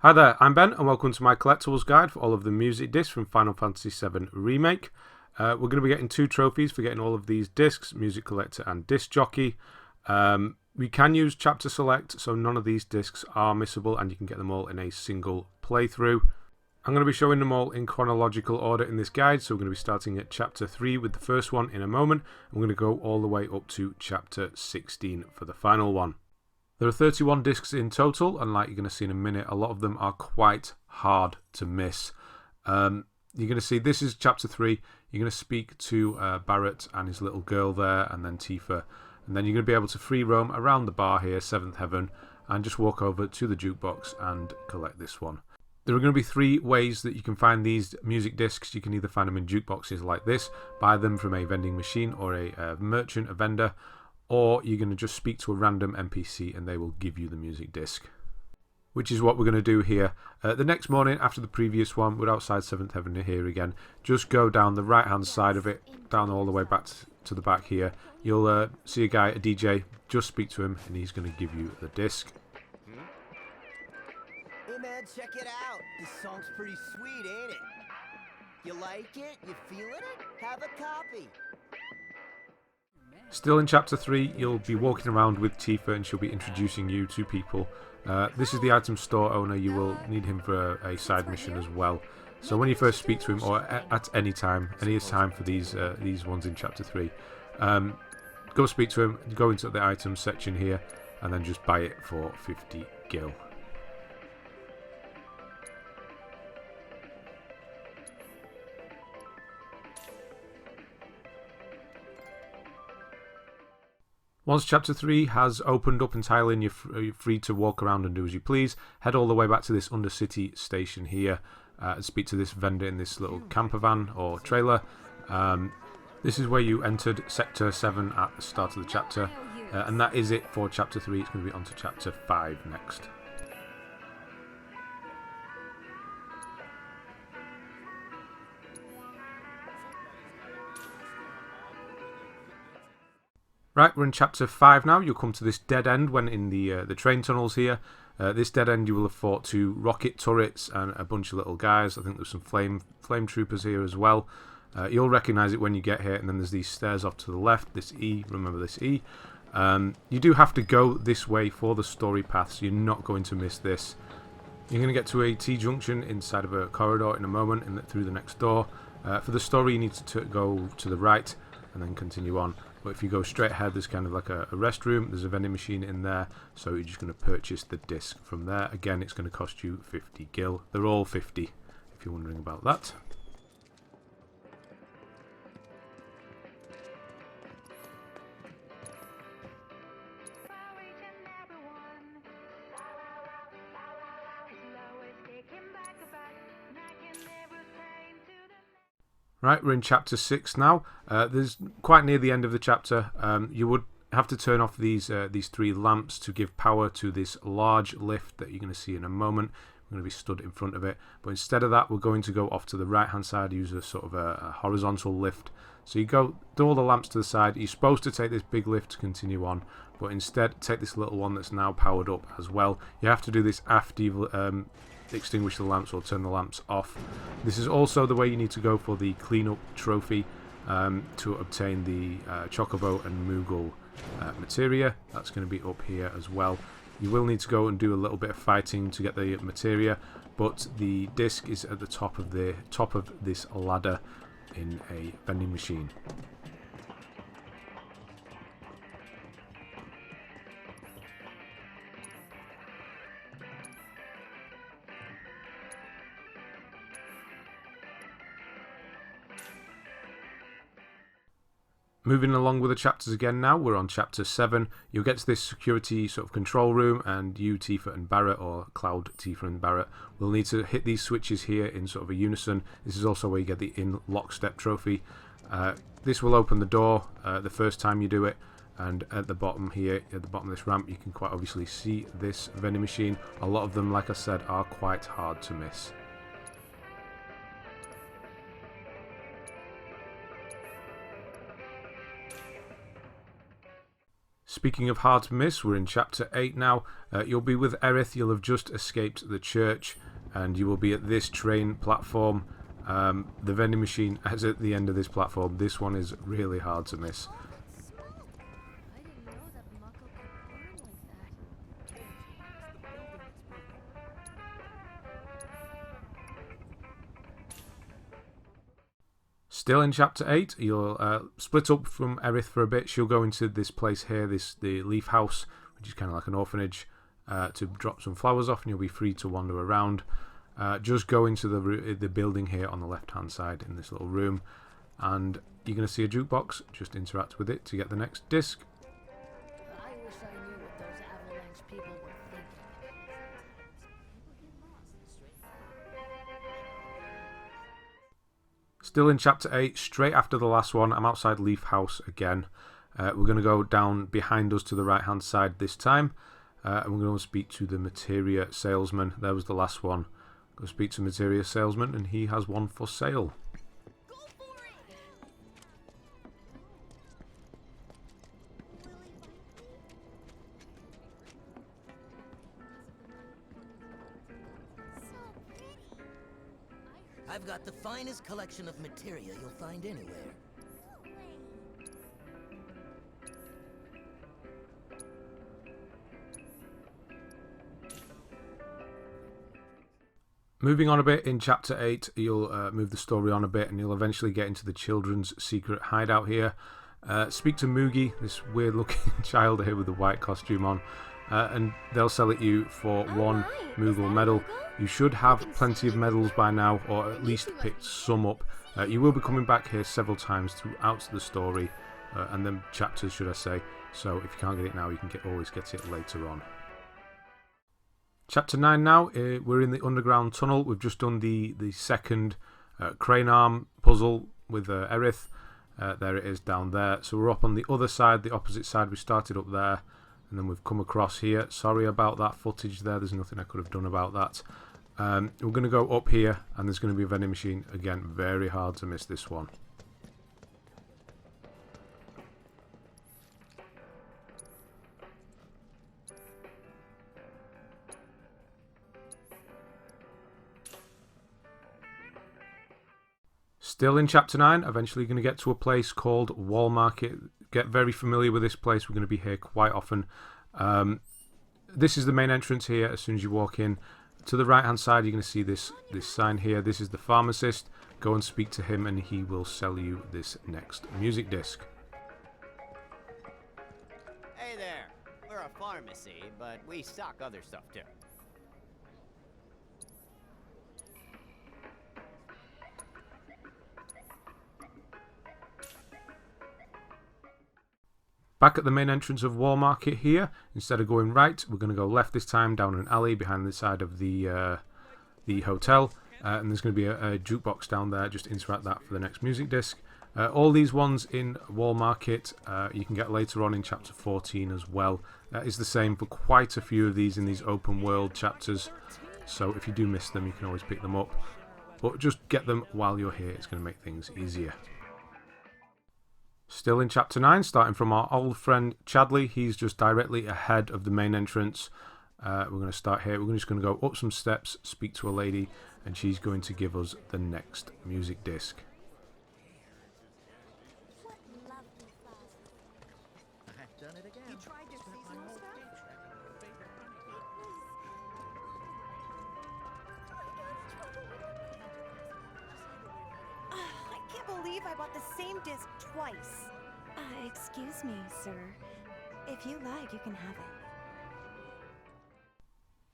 Hi there, I'm Ben and welcome to my collectibles guide for all of the music discs from Final Fantasy VII Remake. We're going to be getting 2 trophies for getting all of these discs, Music Collector and Disc Jockey. We can use Chapter Select, so none of these discs are missable and you can get them all in a single playthrough. I'm going to be showing them all in chronological order in this guide, so we're going to be starting at Chapter 3 with the first one in a moment. I'm going to go all the way up to Chapter 16 for the final one. There are 31 discs in total, and like you're going to see in a minute, a lot of them are quite hard to miss. You're going to see this is Chapter 3. You're going to speak to Barret and his little girl there, and then Tifa. And then you're going to be able to free roam around the bar here, 7th Heaven, and just walk over to the jukebox and collect this one. There are going to be 3 ways that you can find these music discs. You can either find them in jukeboxes like this, buy them from a vending machine or a merchant, a vendor, or you're going to just speak to a random NPC and they will give you the music disc. Which is what we're going to do here. The next morning, after the previous one, we're outside 7th Heaven here again. Just go down the right hand side of it, down all the way back to the back here. You'll see a guy, a DJ, just speak to him and he's going to give you the disc. Hey man, check it out. This song's pretty sweet, ain't it? You like it? You feeling it? Have a copy. Still in Chapter 3, you'll be walking around with Tifa and she'll be introducing you to people. This is the item store owner. You will need him for a side mission as well. So when you first speak to him, or at any time for these ones in Chapter 3, go speak to him, go into the items section here, and then just buy it for 50 gil. Once Chapter 3 has opened up entirely and you're free to walk around and do as you please, head all the way back to this Undercity station here and speak to this vendor in this little camper van or trailer. This is where you entered Sector 7 at the start of the chapter, and that is it for Chapter 3. It's going to be on to Chapter 5 next. Right, we're in Chapter 5 now. You'll come to this dead end when in the train tunnels here. This dead end you will have fought 2 rocket turrets and a bunch of little guys. I think there's some flame troopers here as well. You'll recognise it when you get here, and then there's these stairs off to the left. This E, remember this E. You do have to go this way for the story path, so you're not going to miss this. You're going to get to a T-junction inside of a corridor in a moment through the next door. For the story you need to go to the right and then continue on. But if you go straight ahead, there's kind of like a restroom. There's a vending machine in there, so you're just going to purchase the disc from there. Again, it's going to cost you 50 gil. They're all 50, if you're wondering about that. Right, we're in Chapter 6 now. There's quite near the end of the chapter. You would have to turn off these 3 lamps to give power to this large lift that you're going to see in a moment. We're going to be stood in front of it. But instead of that, we're going to go off to the right-hand side, use a sort of a horizontal lift. So you do all the lamps to the side. You're supposed to take this big lift to continue on, but instead take this little one that's now powered up as well. You have to do this after you've extinguish the lamps or turn the lamps off. This is also the way you need to go for the cleanup trophy to obtain the Chocobo and Moogle materia. That's going to be up here as well. You will need to go and do a little bit of fighting to get the materia, but the disc is at the top of this ladder in a vending machine. Moving along with the chapters again now, we're on Chapter 7. You'll get to this security sort of control room, and you, Tifa and Barret, or Cloud, Tifa and Barret, will need to hit these switches here in sort of a unison. This is also where you get the in lockstep trophy. This will open the door the first time you do it, and at the bottom here, at the bottom of this ramp, you can quite obviously see this vending machine. A lot of them, like I said, are quite hard to miss. Speaking of hard to miss, we're in Chapter 8 now. You'll be with Aerith. You'll have just escaped the church, and you will be at this train platform. The vending machine is at the end of this platform. This one is really hard to miss. Still in Chapter 8, you'll split up from Aerith for a bit. She'll go into this place here, the Leaf House, which is kind of like an orphanage, to drop some flowers off, and you'll be free to wander around. Just go into the building here on the left-hand side in this little room, and you're going to see a jukebox. Just interact with it to get the next disc. I wish I knew what those Avalanche people were thinking. Still in Chapter 8, straight after the last one, I'm outside Leaf House again. We're going to go down behind us to the right-hand side this time, and we're going to speak to the materia salesman. There was the last one. Go speak to materia salesman, and he has one for sale. Go for it! So pretty. I've got the finest collection of materia you'll find anywhere. Moving on a bit, in Chapter 8, you'll move the story on a bit, and you'll eventually get into the children's secret hideout here. Speak to Moogie, this weird-looking child here with the white costume on, and they'll sell it you for one Moogle medal. You should have plenty of medals by now, or at least picked some up. You will be coming back here several times throughout the story, and then chapters, should I say. So if you can't get it now, you can always get it later on. Chapter 9 now, we're in the underground tunnel. We've just done the second crane arm puzzle with Aerith. There it is down there. So we're up on the other side, the opposite side. We started up there, and then we've come across here. Sorry about that footage there. There's nothing I could have done about that. We're going to go up here, and there's going to be a vending machine. Again, very hard to miss this one. Still in Chapter 9, eventually going to get to a place called Wall Market. Get very familiar with this place. We're going to be here quite often. This is the main entrance here. As soon as you walk in, to the right hand side, you're going to see this sign here. This is the pharmacist. Go and speak to him, and he will sell you this next music disc. Hey there. We're a pharmacy, but we stock other stuff too. Back at the main entrance of Wall Market here, instead of going right, we're going to go left this time down an alley behind the side of the hotel, and there's going to be a jukebox down there. Just interact that for the next music disc. All these ones in Wall Market you can get later on in Chapter 14 as well. That is the same for quite a few of these in these open world chapters, so if you do miss them, you can always pick them up. But just get them while you're here. It's going to make things easier. Still in Chapter 9, starting from our old friend Chadley. He's just directly ahead of the main entrance. We're going to start here. We're just going to go up some steps, speak to a lady, and she's going to give us the next music disc. What lovely flowers. I've done it again. You tried your seasonal stuff? I can't believe I bought the same disc twice. Excuse me, sir. If you like, you can have it.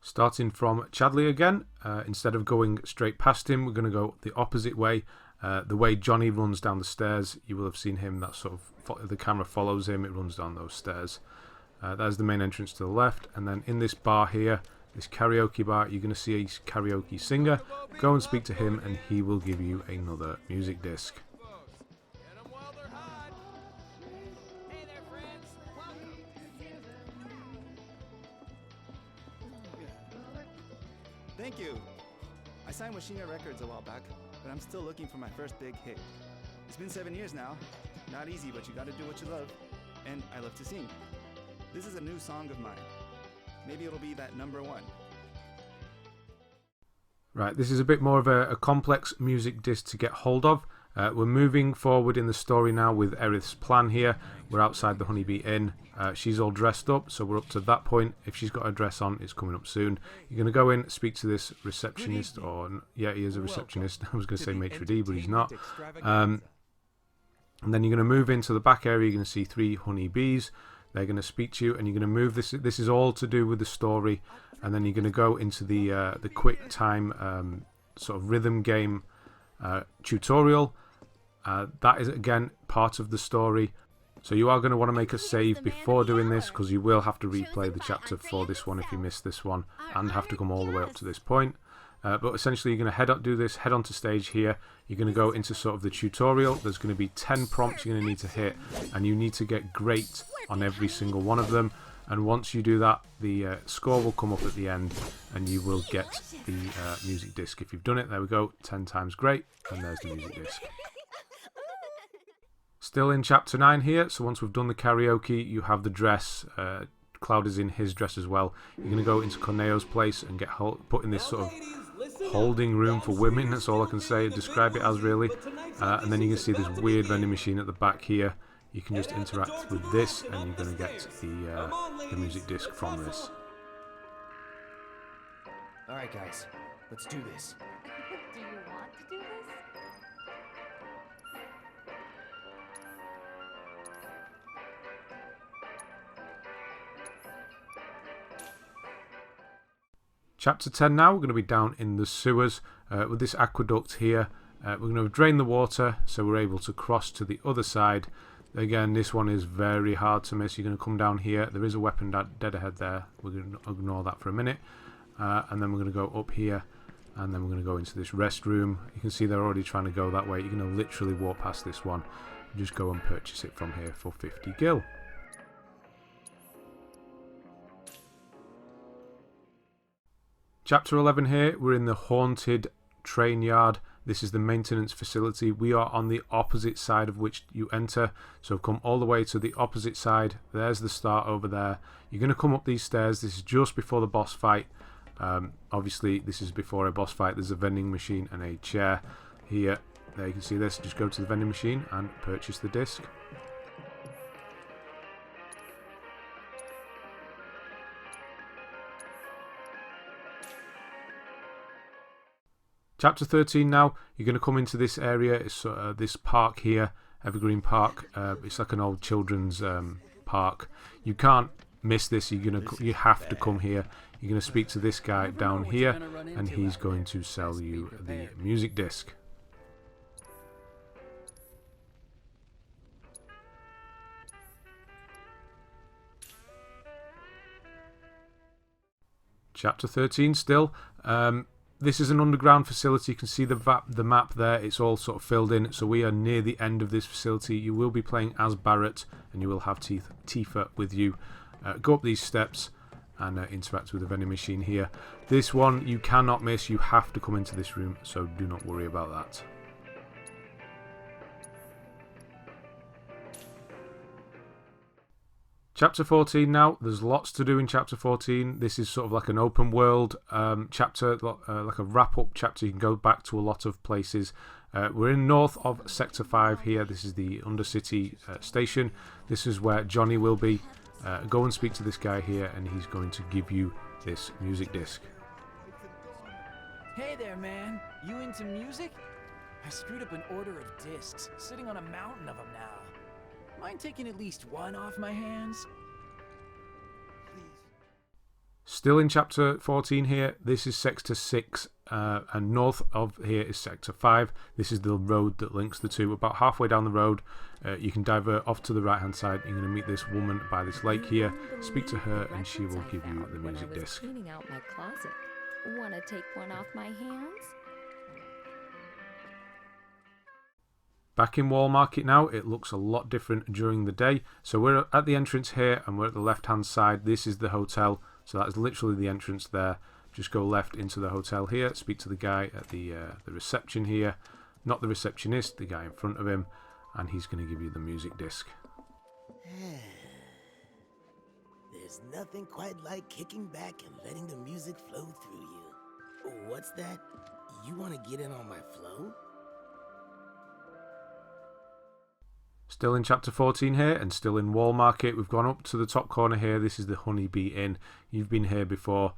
Starting from Chadley again, instead of going straight past him, we're going to go the opposite way. The way Johnny runs down the stairs, you will have seen him. That sort of the camera follows him. It runs down those stairs. That's the main entrance to the left, and then in this bar here, this karaoke bar, you're going to see a karaoke singer. Go and speak to him, and he will give you another music disc. Thank you. I signed with Shina Records a while back, but I'm still looking for my first big hit. It's been 7 years now. Not easy, but you gotta do what you love. And I love to sing. This is a new song of mine. Maybe it'll be that #1. Right, this is a bit more of a complex music disc to get hold of. We're moving forward in the story now with Aerith's plan here. We're outside the Honeybee Inn. She's all dressed up, so we're up to that point. If she's got a dress on, it's coming up soon. You're going to go in, speak to this receptionist, or yeah, he is a receptionist. I was going to say maitre d', but he's not. And then you're going to move into the back area. You're going to see 3 honeybees. They're going to speak to you, and you're going to move this. This is all to do with the story, and then you're going to go into the quick time sort of rhythm game tutorial. That is again part of the story, so you are going to want to make a save before doing this, because you will have to replay the chapter for this one if you missed this one, and have to come all the way up to this point. But essentially you're going to head onto stage here. You're going to go into sort of the tutorial. There's going to be 10 prompts you're going to need to hit, and you need to get great on every single one of them. And once you do that, the score will come up at the end, and you will get the music disc. If you've done it, there we go, 10 times great, and there's the music disc. Still in chapter 9 here, so once we've done the karaoke, you have the dress. Cloud is in his dress as well. You're going to go into Corneo's place and get put in this sort of holding room for women. That's all I can say, describe it as really. And then you can see this weird vending machine at the back here. You can just interact with this, and you're going to get the music disc from this. Alright guys, let's do this. Do you want to do this? Chapter 10 now, we're going to be down in the sewers with this aqueduct here. We're going to drain the water so we're able to cross to the other side. Again, this one is very hard to miss. You're going to come down here. There is a weapon dead ahead there. We're going to ignore that for a minute. And then we're going to go up here, and then we're going to go into this restroom. You can see they're already trying to go that way. You're going to literally walk past this one. Just go and purchase it from here for 50 gil. Chapter 11 here, we're in the haunted train yard. This is the maintenance facility. We are on the opposite side of which you enter. So come all the way to the opposite side. There's the start over there. You're going to come up these stairs. This is just before the boss fight. Obviously, this is before a boss fight. There's a vending machine and a chair here. There you can see this. Just go to the vending machine and purchase the disc. Chapter 13 now, you're going to come into this area. It's this park here, Evergreen Park. It's like an old children's park. You can't miss this. You have to come here. You're going to speak to this guy down here, and he's going to sell you the music disc. Chapter 13 still. This is an underground facility. You can see the map there. It's all sort of filled in. So we are near the end of this facility. You will be playing as Barret, and you will have Tifa with you. Go up these steps and interact with the vending machine here. This one you cannot miss. You have to come into this room, so do not worry about that. Chapter 14 now. There's lots to do in Chapter 14. This is sort of like an open world chapter, like a wrap-up chapter. You can go back to a lot of places. We're in north of Sector 5 here. This is the Undercity station. This is where Johnny will be. Go and speak to this guy here, and he's going to give you this music disc. Hey there, man. You into music? I screwed up an order of discs, sitting on a mountain of them now. Mind taking at least one off my hands? Please. Still in Chapter 14 here. This is Sector 6, and north of here is Sector 5. This is the road that links the two. About halfway down the road, you can divert off to the right-hand side. You're going to meet this woman by this lake here. Speak to her, and she will give you the music disc. Cleaning out my closet. Want to take one off my hands? Back in Wall Market now. It looks a lot different during the day. So we're at the entrance here, and we're at the left-hand side. This is the hotel. So that is literally the entrance there. Just go left into the hotel here. Speak to the guy at the reception here. Not the receptionist, the guy in front of him. And he's going to give you the music disc. There's nothing quite like kicking back and letting the music flow through you. What's that? You want to get in on my flow? Still in chapter 14 here, and still in Wall Market. We've gone up to the top corner here. This is the Honeybee Inn. You've been here before.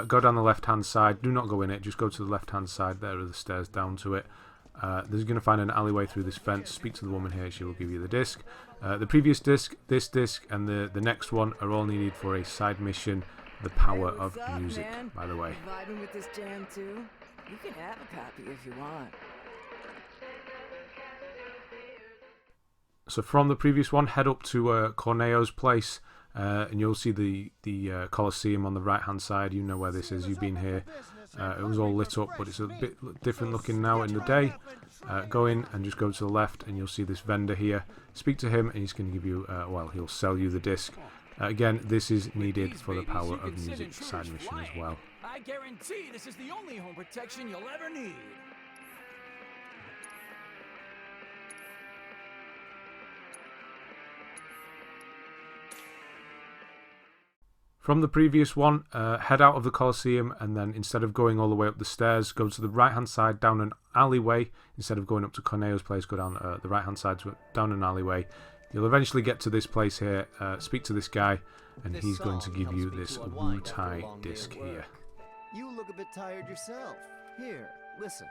Go down the left-hand side. Do not go in it. Just go to the left-hand side. There are the stairs down to it. There's going to find an alleyway through this fence. Speak to the woman here. She will give you the disc. The previous disc, this disc, and the next one are all needed for a side mission, The Power of Music, by the way. Vibing with this jam too? You can have a copy if you want. So from the previous one, head up to Corneo's place, and you'll see the Colosseum on the right-hand side. You know where this is. You've been here. It was all lit up, but it's a bit different looking now in the day. Go in and just go to the left, and you'll see this vendor here. Speak to him, and he's going to give you, well, he'll sell you the disc. Again, this is needed for the Power of Music side mission as well. I guarantee this is the only home protection you'll ever need. From the previous one, head out of the Colosseum, and then instead of going all the way up the stairs, go to the right-hand side down an alleyway. Instead of going up to Corneo's place, go down the right-hand side down an alleyway. You'll eventually get to this place here. Speak to this guy, and he's going to give you this Wutai disc here. You look a bit tired yourself. Here, listen.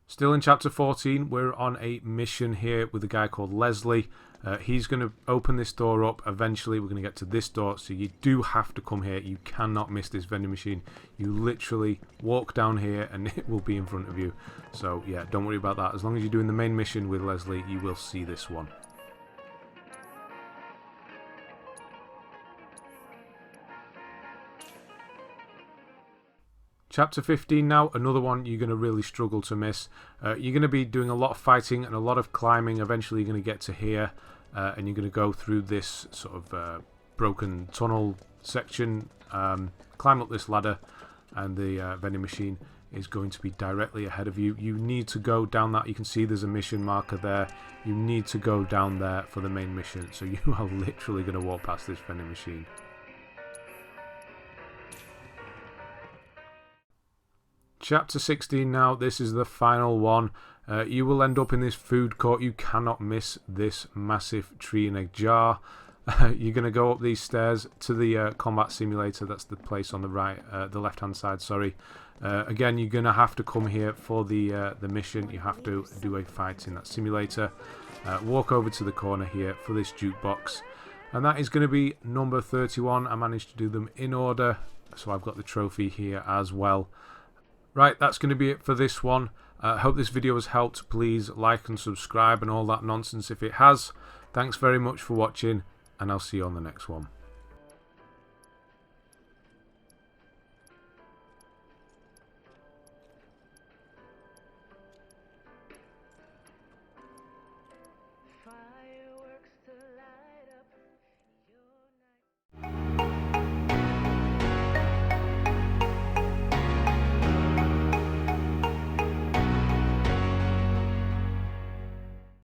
Still in chapter 14, we're on a mission here with a guy called Leslie. He's going to open this door up. Eventually, we're going to get to this door, so you do have to come here. You cannot miss this vending machine. You literally walk down here, and it will be in front of you. So, yeah, don't worry about that. As long as you're doing the main mission with Leslie, you will see this one. Chapter 15 now, another one you're going to really struggle to miss. You're going to be doing a lot of fighting and a lot of climbing. Eventually you're going to get to here, and you're going to go through this sort of broken tunnel section, climb up this ladder, and the vending machine is going to be directly ahead of you. You need to go down that. You can see there's a mission marker there. You need to go down there for the main mission, so you are literally going to walk past this vending machine. Chapter 16 now, this is the final one. You will end up in this food court. You cannot miss this massive tree in a jar. You're going to go up these stairs to the combat simulator. That's the place on the right, the left-hand side, sorry. Again, you're going to have to come here for the mission. You have to do a fight in that simulator. Walk over to the corner here for this jukebox. And that is going to be number 31. I managed to do them in order, so I've got the trophy here as well. Right, that's going to be it for this one. I hope this video has helped. Please like and subscribe and all that nonsense if it has. Thanks very much for watching, and I'll see you on the next one.